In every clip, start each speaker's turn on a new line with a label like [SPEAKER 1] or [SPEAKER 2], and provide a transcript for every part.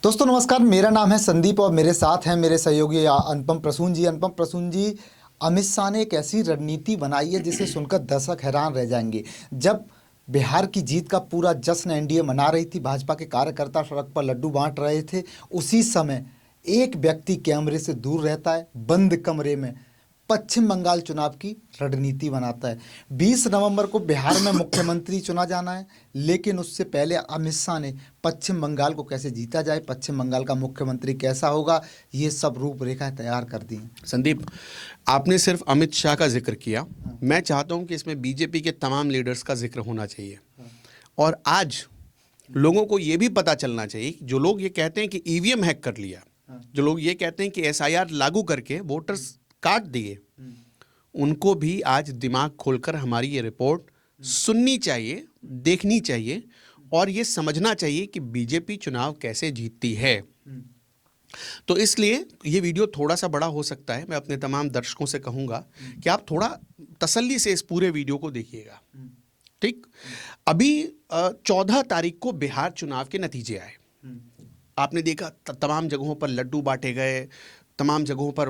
[SPEAKER 1] दोस्तों नमस्कार, मेरा नाम है संदीप और मेरे साथ हैं मेरे सहयोगी अनुपम प्रसून जी। अनुपम प्रसून जी, अमित शाह ने एक ऐसी रणनीति बनाई है जिसे सुनकर दर्शक हैरान रह जाएंगे। जब बिहार की जीत का पूरा जश्न एनडीए मना रही थी, भाजपा के कार्यकर्ता सड़क पर लड्डू बांट रहे थे, उसी समय एक व्यक्ति कैमरे से दूर रहता है, बंद कमरे में पश्चिम बंगाल चुनाव की रणनीति बनाता है। 20 नवंबर को बिहार में मुख्यमंत्री चुना जाना है, लेकिन उससे पहले अमित शाह ने पश्चिम बंगाल को कैसे जीता जाए, पश्चिम बंगाल का मुख्यमंत्री कैसा होगा, ये सब रूपरेखा तैयार कर दी हैं।
[SPEAKER 2] संदीप, आपने सिर्फ अमित शाह का जिक्र किया। मैं चाहता हूं कि इसमें बीजेपी के तमाम लीडर्स का जिक्र होना चाहिए। और आज लोगों को ये भी पता चलना चाहिए कि जो लोग ये कहते हैं कि ईवीएम हैक कर लिया, जो लोग ये कहते हैं कि एसआईआर लागू करके वोटर्स काट दिए, उनको भी आज दिमाग खोलकर हमारी ये रिपोर्ट सुननी चाहिए, देखनी चाहिए और ये समझना चाहिए कि बीजेपी चुनाव कैसे जीतती है। तो इसलिए ये वीडियो थोड़ा सा बड़ा हो सकता है। मैं अपने तमाम दर्शकों से कहूँगा कि आप थोड़ा तसल्ली से इस पूरे वीडियो को देखिएगा। ठीक, अभी 14 तारीख को बिहार चुनाव के नतीजे आए। आपने देखा तमाम जगहों पर लड्डू बांटे गए, तमाम जगहों पर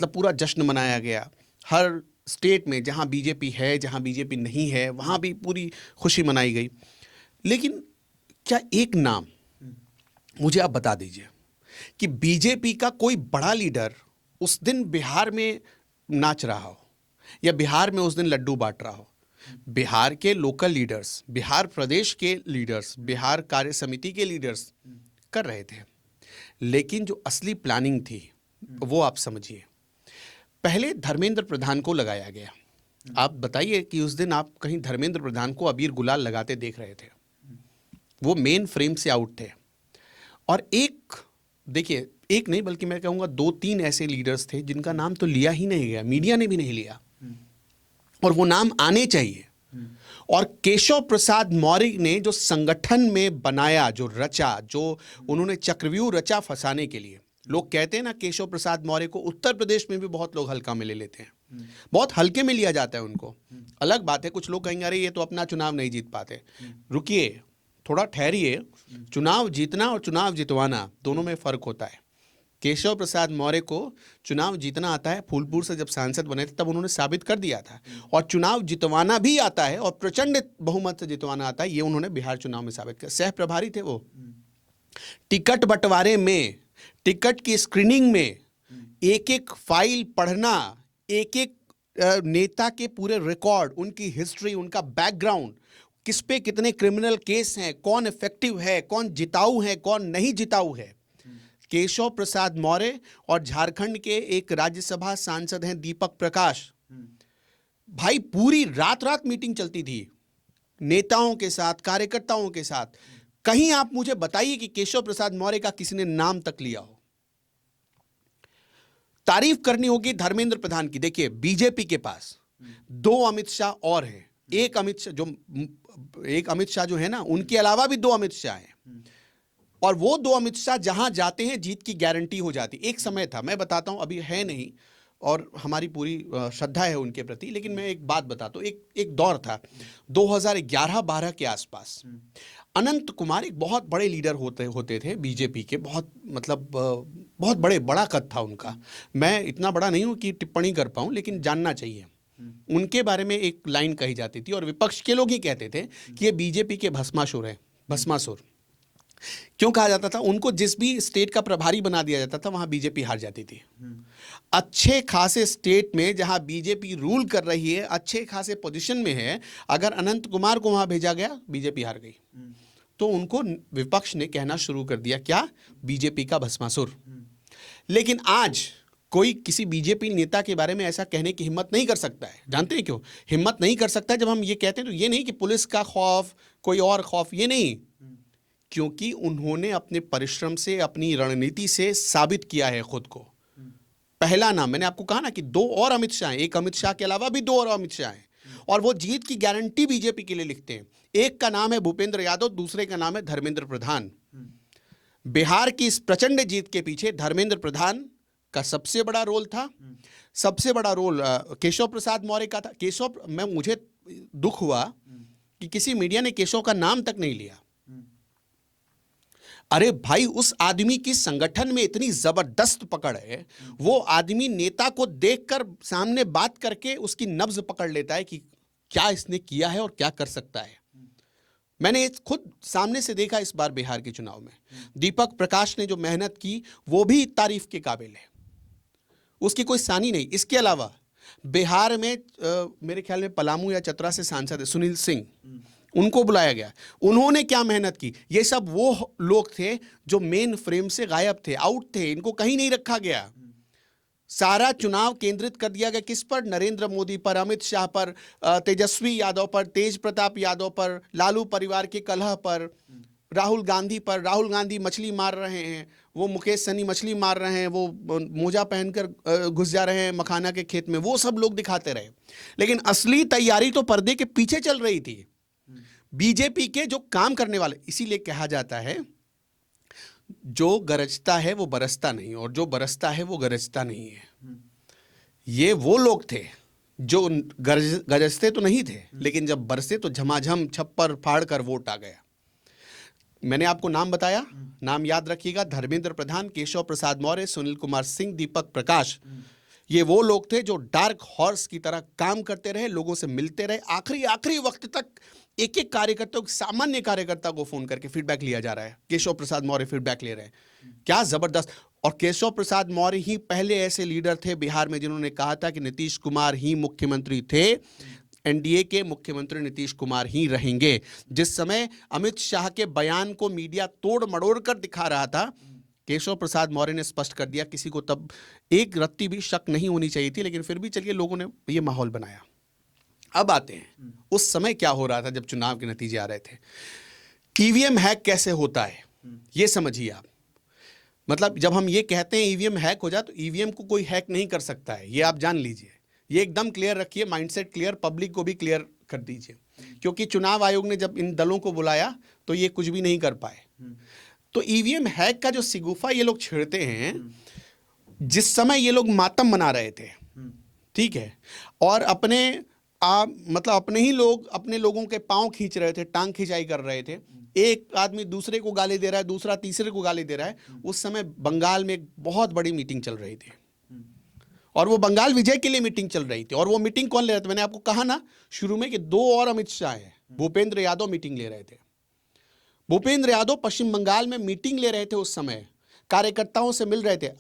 [SPEAKER 2] पूरा जश्न मनाया गया। हर स्टेट में जहाँ बीजेपी है, जहाँ बीजेपी नहीं है, वहाँ भी पूरी खुशी मनाई गई। लेकिन क्या एक नाम मुझे आप बता दीजिए कि बीजेपी का कोई बड़ा लीडर उस दिन बिहार में नाच रहा हो या बिहार में उस दिन लड्डू बांट रहा हो। बिहार के लोकल लीडर्स, बिहार प्रदेश के लीडर्स, बिहार कार्य समिति के लीडर्स कर रहे थे। लेकिन जो असली प्लानिंग थी वो आप समझिए। पहले धर्मेंद्र प्रधान को लगाया गया। आप बताइए कि उस दिन आप कहीं धर्मेंद्र प्रधान को अबीर गुलाल लगाते देख रहे थे? वो मेन फ्रेम से आउट थे। और देखिए, एक नहीं बल्कि मैं कहूँगा 2-3 ऐसे लीडर्स थे जिनका नाम तो लिया ही नहीं गया, मीडिया ने भी नहीं लिया, और वो नाम आने चाहिए। और केशव प्रसाद मौर्य ने जो संगठन में बनाया, जो रचा, जो उन्होंने चक्रव्यूह रचा फंसाने के लिए। लोग कहते हैं ना, केशव प्रसाद मौर्य को उत्तर प्रदेश में भी बहुत लोग हल्का में ले लेते हैं, बहुत हल्के में लिया जाता है उनको। अलग बात है, कुछ लोग कहेंगे अरे ये तो अपना चुनाव नहीं जीत पाते। रुकिए, थोड़ा ठहरिए। चुनाव जीतना और चुनाव जितवाना दोनों में फर्क होता है। केशव प्रसाद मौर्य को चुनाव जीतना आता है। फूलपुर से जब सांसद बने थे तब उन्होंने साबित कर दिया था। और चुनाव जितवाना भी आता है और प्रचंड बहुमत से जितवाना आता है, ये उन्होंने बिहार चुनाव में साबित किया। सह प्रभारी थे वो। टिकट बंटवारे में, टिकट की स्क्रीनिंग में एक एक फाइल पढ़ना, एक एक नेता के पूरे रिकॉर्ड, उनकी हिस्ट्री, उनका बैकग्राउंड, किस पे कितने क्रिमिनल केस हैं, कौन इफेक्टिव है, कौन जिताऊ है, कौन नहीं जिताऊ है। केशव प्रसाद मौर्य और झारखंड के एक राज्यसभा सांसद हैं दीपक प्रकाश, भाई पूरी रात रात मीटिंग चलती थी नेताओं के साथ, कार्यकर्ताओं के साथ। कहीं आप मुझे बताइए कि केशव प्रसाद मौर्य का किसी ने नाम तक लिया हो। तारीफ करनी होगी धर्मेंद्र प्रधान की। देखिए, बीजेपी के पास 2 अमित शाह और हैं। एक अमित शाह जो है ना, उनके अलावा भी 2 अमित शाह हैं। और वो 2 अमित शाह जहां जाते हैं जीत की गारंटी हो जाती। एक समय था, मैं बताता हूं, अभी है नहीं, और हमारी पूरी श्रद्धा है उनके प्रति, लेकिन मैं एक बात बताता हूं। एक दौर था 2011-12 के आसपास। अनंत कुमार एक बहुत बड़े लीडर होते थे बीजेपी के। बहुत बड़ा कद था उनका। मैं इतना बड़ा नहीं हूं कि टिप्पणी कर पाऊं, लेकिन जानना चाहिए। उनके बारे में एक लाइन कही जाती थी और विपक्ष के लोग ही कहते थे कि ये बीजेपी के भस्मासुर हैं। भस्मासुर क्यों कहा जाता था? उनको जिस भी स्टेट का प्रभारी बना दिया जाता था वहां बीजेपी हार जाती थी। अच्छे खासे स्टेट में जहां बीजेपी रूल कर रही है, अच्छे खासे पोजीशन में है, अगर अनंत कुमार को वहां भेजा गया, बीजेपी हार गई। तो उनको विपक्ष ने कहना शुरू कर दिया, क्या? बीजेपी का भस्मासुर। लेकिन आज कोई किसी बीजेपी नेता के बारे में ऐसा कहने की हिम्मत नहीं कर सकता है। जानते हैं क्यों हिम्मत नहीं कर सकता है? जब हम ये कहते हैं तो ये नहीं कि पुलिस का खौफ, कोई और खौफ, ये नहीं, क्योंकि उन्होंने अपने परिश्रम से, अपनी रणनीति से साबित किया है खुद को। पहला नाम मैंने आपको कहा ना कि 2 और अमित शाह हैं। एक अमित शाह के अलावा भी 2 और अमित शाह हैं, और वो जीत की गारंटी बीजेपी के लिए लिखते हैं। एक का नाम है भूपेंद्र यादव, दूसरे का नाम है धर्मेंद्र प्रधान। बिहार की इस प्रचंड जीत के पीछे धर्मेंद्र प्रधान का सबसे बड़ा रोल था। सबसे बड़ा रोल केशव प्रसाद मौर्य का था। मुझे दुख हुआ कि किसी मीडिया ने केशव का नाम तक नहीं लिया। अरे भाई, उस आदमी की संगठन में इतनी जबरदस्त पकड़ है, वो आदमी नेता को देखकर सामने बात करके उसकी नब्ज पकड़ लेता है कि क्या इसने किया है और क्या कर सकता है। मैंने खुद सामने से देखा इस बार बिहार के चुनाव में। दीपक प्रकाश ने जो मेहनत की वो भी तारीफ के काबिल है, उसकी कोई सानी नहीं। इसके अलावा बिहार में मेरे ख्याल में पलामू या चतरा से सांसद है सुनील सिंह, उनको बुलाया गया। उन्होंने क्या मेहनत की। ये सब वो लोग थे जो मेन फ्रेम से गायब थे, आउट थे, इनको कहीं नहीं रखा गया। सारा चुनाव केंद्रित कर दिया गया किस पर? नरेंद्र मोदी पर, अमित शाह पर, तेजस्वी यादव पर, तेज प्रताप यादव पर, लालू परिवार के कलह पर, राहुल गांधी पर। राहुल गांधी मछली मार रहे हैं, वो मुकेश सहनी मछली मार रहे हैं, वो मोजा पहनकर घुस जा रहे हैं मखाना के खेत में, वो सब लोग दिखाते रहे। लेकिन असली तैयारी तो पर्दे के पीछे चल रही थी। बीजेपी के जो काम करने वाले, इसीलिए कहा जाता है जो गरजता है वो बरसता नहीं, और जो बरसता है वो गरजता नहीं है। ये वो लोग थे जो गरजते तो नहीं थे, लेकिन जब बरसे तो झमाझम छप्पर फाड़ कर वोट आ गया। मैंने आपको नाम बताया, नाम याद रखिएगा। धर्मेंद्र प्रधान, केशव प्रसाद मौर्य, सुनील कुमार सिंह, दीपक प्रकाश, ये वो लोग थे जो डार्क हॉर्स की तरह काम करते रहे, लोगों से मिलते रहे। आखिरी वक्त तक एक एक कार्यकर्ता, सामान्य कार्यकर्ता को फोन करके फीडबैक लिया जा रहा है। केशव प्रसाद मौर्य फीडबैक ले रहे हैं, क्या जबरदस्त। और केशव प्रसाद मौर्य ही पहले ऐसे लीडर थे बिहार में जिन्होंने कहा था कि नीतीश कुमार ही मुख्यमंत्री थे, एनडीए के मुख्यमंत्री नीतीश कुमार ही रहेंगे। जिस समय अमित शाह के बयान को मीडिया तोड़ मड़ोड़ कर दिखा रहा था, केशव प्रसाद मौर्य ने स्पष्ट कर दिया। किसी को तब एक रत्ती भी शक नहीं होनी चाहिए थी, लेकिन फिर भी चलिए लोगों ने ये माहौल बनाया। अब आते हैं उस समय क्या हो रहा था जब चुनाव के नतीजे आ रहे थे। ईवीएम हैक कैसे होता है ये समझिए आप। मतलब जब हम ये कहते हैं ईवीएम हैक हो जाए, तो ईवीएम को कोई हैक नहीं कर सकता है, ये आप जान लीजिए। ये एकदम क्लियर रखिए, माइंडसेट क्लियर, पब्लिक को भी क्लियर कर दीजिए। क्योंकि चुनाव आयोग ने जब इन दलों को बुलाया तो ये कुछ भी नहीं कर पाए। तो ईवीएम हैक का जो सिगुफा ये लोग छेड़ते हैं, जिस समय ये लोग मातम मना रहे थे, ठीक है, और अपने ही लोग अपने लोगों के पांव खींच रहे थे, टांग खिंचाई कर रहे थे, एक आदमी दूसरे को गाली दे रहा है, दूसरा तीसरे को गाली दे रहा है। उस समय बंगाल में एक बहुत बड़ी मीटिंग चल रही थी, और वो बंगाल विजय के लिए मीटिंग चल रही थी। और वो मीटिंग कौन ले रहे थे? मैंने आपको कहा ना शुरू में कि 2 और अमित शाह है, भूपेंद्र यादव मीटिंग ले रहे थे। भूपेंद्र यादव पश्चिम बंगाल में मीटिंग ले रहे थे, उस समय कार्यकर्ताओं से मिल रहे थे।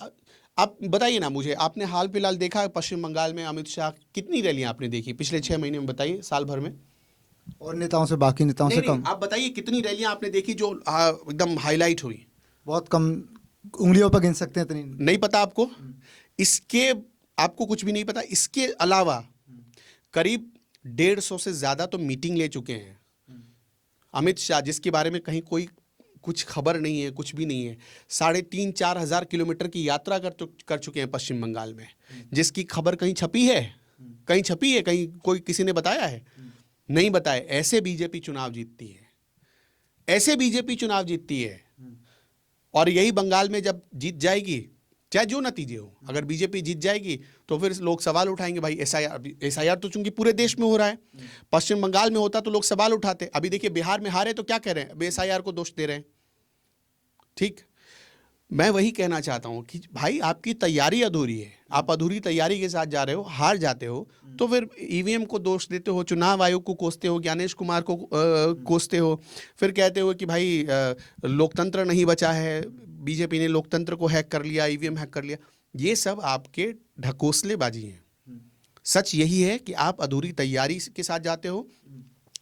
[SPEAKER 2] आप बताइए ना मुझे, आपने हाल फिलहाल देखा है पश्चिम बंगाल में अमित शाह कितनी रैलियां आपने देखी पिछले 6 महीने में? बताइए, साल भर में।
[SPEAKER 1] और नेताओं से, बाकी नेताओं से कम।
[SPEAKER 2] आप बताइए कितनी रैलियां आपने देखी जो एकदम हाईलाइट हुई?
[SPEAKER 1] बहुत कम, उंगलियों पर गिन सकते हैं इतनी।
[SPEAKER 2] नहीं पता आपको? इसके आपको कुछ भी नहीं पता? इसके अलावा करीब 150 से ज्यादा तो मीटिंग ले चुके हैं अमित शाह, जिसके बारे में कहीं कोई कुछ खबर नहीं है, कुछ भी नहीं है। 3,500-4 हज़ार किलोमीटर की यात्रा कर चुके हैं पश्चिम बंगाल में, जिसकी खबर कहीं छपी है? कहीं छपी है? कहीं कोई किसी ने बताया है? नहीं बताया। ऐसे बीजेपी चुनाव जीतती है, ऐसे बीजेपी चुनाव जीतती है। और यही बंगाल में जब जीत जाएगी, चाहे जो नतीजे हो, अगर बीजेपी जीत जाएगी तो फिर लोग सवाल उठाएंगे, भाई एसआईआर तो चूंकि पूरे देश में हो रहा है, पश्चिम बंगाल में होता तो लोग सवाल उठाते। अभी देखिए बिहार में हारे तो क्या कह रहे हैं? एसआईआर को दोष दे रहे हैं। ठीक, मैं वही कहना चाहता हूं कि भाई आपकी तैयारी अधूरी है, आप अधूरी तैयारी के साथ जा रहे हो, हार जाते हो तो फिर ईवीएम को दोष देते हो, चुनाव आयोग को कोसते हो, ज्ञानेश कुमार को कोसते हो, फिर कहते हो कि भाई लोकतंत्र नहीं बचा है, बीजेपी ने लोकतंत्र को हैक कर लिया, ईवीएम हैक कर लिया। ये सब आपके ढकोसलेबाजी हैं। सच यही है कि आप अधूरी तैयारी के साथ जाते हो।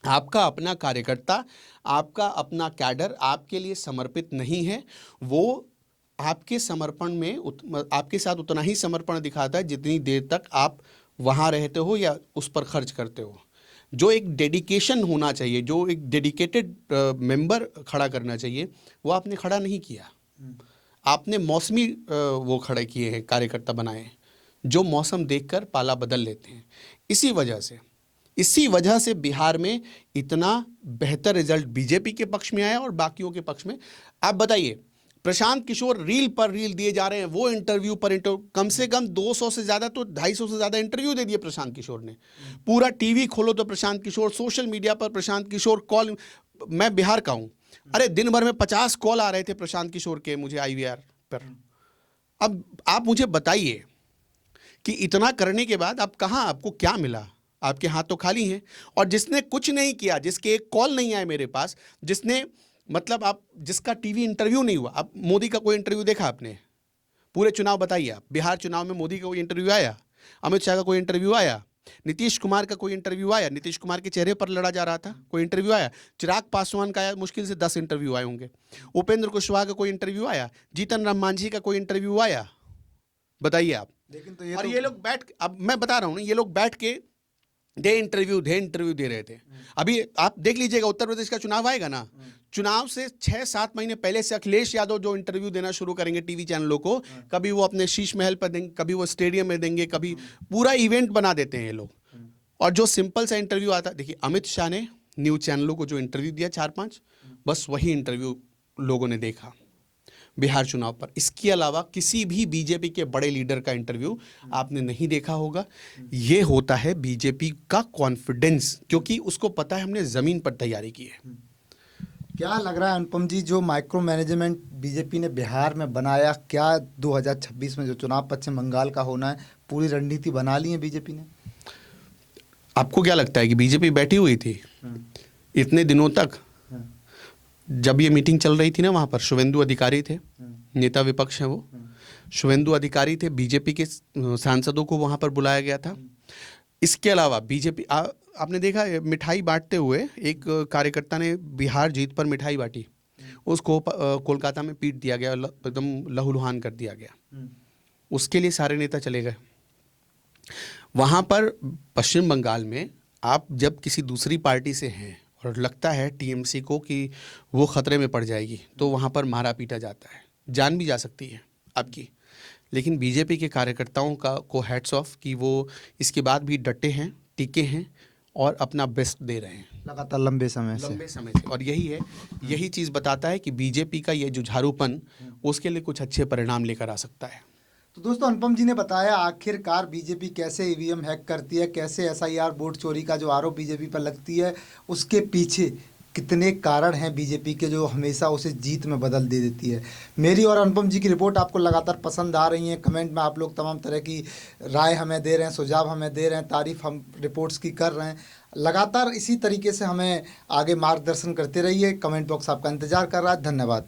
[SPEAKER 2] आपका अपना कार्यकर्ता, आपका अपना कैडर आपके लिए समर्पित नहीं है। वो आपके समर्पण में आपके साथ उतना ही समर्पण दिखाता है जितनी देर तक आप वहाँ रहते हो या उस पर खर्च करते हो। जो एक डेडिकेशन होना चाहिए, जो एक डेडिकेटेड मेंबर खड़ा करना चाहिए, वो आपने खड़ा नहीं किया। आपने मौसमी वो खड़े किए हैं, कार्यकर्ता बनाए, जो मौसम देखकर पाला बदल लेते हैं। इसी वजह से बिहार में इतना बेहतर रिजल्ट बीजेपी के पक्ष में आया और बाकियों के पक्ष में। आप बताइए, प्रशांत किशोर रील पर रील दिए जा रहे हैं, वो इंटरव्यू पर इंटरव्यू, कम से कम 200 से ज़्यादा तो 250 से ज़्यादा इंटरव्यू दे दिए प्रशांत किशोर ने। पूरा टीवी खोलो तो प्रशांत किशोर, सोशल मीडिया पर प्रशांत किशोर, कॉल। मैं बिहार का हूँ, अरे दिन भर में 50 कॉल आ रहे थे प्रशांत किशोर के मुझे IVR पर। अब आप मुझे बताइए कि इतना करने के बाद अब कहाँ, आपको क्या मिला? आपके हाथ तो खाली हैं। और जिसने कुछ नहीं किया, जिसके एक कॉल नहीं आए मेरे पास, जिसने मतलब आप जिसका टीवी इंटरव्यू नहीं हुआ, अब मोदी का कोई इंटरव्यू देखा आपने? पूरे चुनाव बताइए आप, बिहार चुनाव में मोदी का कोई इंटरव्यू आया? अमित शाह का कोई इंटरव्यू आया? नीतीश कुमार का कोई इंटरव्यू आया? नीतीश कुमार के चेहरे पर लड़ा जा रहा था, कोई इंटरव्यू आया? चिराग पासवान का आया, मुश्किल से 10 इंटरव्यू आए होंगे। उपेंद्र कुशवाहा का कोई इंटरव्यू आया? जीतन राम मांझी का कोई इंटरव्यू आया? बताइए आप।
[SPEAKER 1] लेकिन
[SPEAKER 2] और ये लोग अब मैं बता रहा हूँ ना, ये लोग बैठ के दे इंटरव्यू दे रहे थे। अभी आप देख लीजिएगा, उत्तर प्रदेश का चुनाव आएगा ना, चुनाव से 6-7 महीने पहले से अखिलेश यादव जो इंटरव्यू देना शुरू करेंगे टीवी चैनलों को, कभी वो अपने शीश महल पर देंगे, कभी वो स्टेडियम में देंगे, कभी पूरा इवेंट बना देते हैं ये लोग। और जो सिंपल सा इंटरव्यू आता, देखिए अमित शाह ने न्यूज चैनलों को जो इंटरव्यू दिया 4-5, बस वही इंटरव्यू लोगों ने देखा बिहार चुनाव पर। इसके अलावा किसी भी बीजेपी के बड़े लीडर का इंटरव्यू आपने नहीं देखा होगा। ये होता है बीजेपी का कॉन्फिडेंस, क्योंकि उसको पता है हमने जमीन पर तैयारी की है।
[SPEAKER 1] क्या लग रहा है अनुपम जी, जो माइक्रो मैनेजमेंट बीजेपी ने बिहार में बनाया, क्या 2026 में जो चुनाव पश्चिम बंगाल का होना है, पूरी रणनीति बना ली है बीजेपी ने?
[SPEAKER 2] आपको क्या लगता है कि बीजेपी बैठी हुई थी इतने दिनों तक? जब ये मीटिंग चल रही थी ना, वहाँ पर शुवेंदु अधिकारी थे, नेता विपक्ष हैं वो, शुवेंदु अधिकारी थे, बीजेपी के सांसदों को वहाँ पर बुलाया गया था। इसके अलावा बीजेपी आपने देखा मिठाई बांटते हुए एक कार्यकर्ता ने बिहार जीत पर मिठाई बांटी, उसको कोलकाता में पीट दिया गया, एकदम लहूलुहान कर दिया गया। उसके लिए सारे नेता चले गए। वहाँ पर पश्चिम बंगाल में आप जब किसी दूसरी पार्टी से हैं और लगता है टीएमसी को कि वो खतरे में पड़ जाएगी, तो वहाँ पर मारा पीटा जाता है, जान भी जा सकती है आपकी। लेकिन बीजेपी के कार्यकर्ताओं को हैट्स ऑफ कि वो इसके बाद भी डटे हैं, टिके हैं और अपना बेस्ट दे रहे हैं
[SPEAKER 1] लगातार लंबे समय से।
[SPEAKER 2] और यही चीज़ बताता है कि बीजेपी का ये जुझारूपन उसके लिए कुछ अच्छे परिणाम लेकर आ सकता है।
[SPEAKER 1] तो दोस्तों, अनुपम जी ने बताया आखिरकार बीजेपी कैसे ईवीएम हैक करती है, कैसे एसआईआर वोट चोरी का जो आरोप बीजेपी पर लगती है, उसके पीछे कितने कारण हैं बीजेपी के जो हमेशा उसे जीत में बदल दे देती है। मेरी और अनुपम जी की रिपोर्ट आपको लगातार पसंद आ रही है। कमेंट में आप लोग तमाम तरह की राय हमें दे रहे हैं, सुझाव हमें दे रहे हैं, तारीफ हम रिपोर्ट्स की कर रहे हैं। लगातार इसी तरीके से हमें आगे मार्गदर्शन करते रहिए। कमेंट बॉक्स आपका इंतजार कर रहा है। धन्यवाद।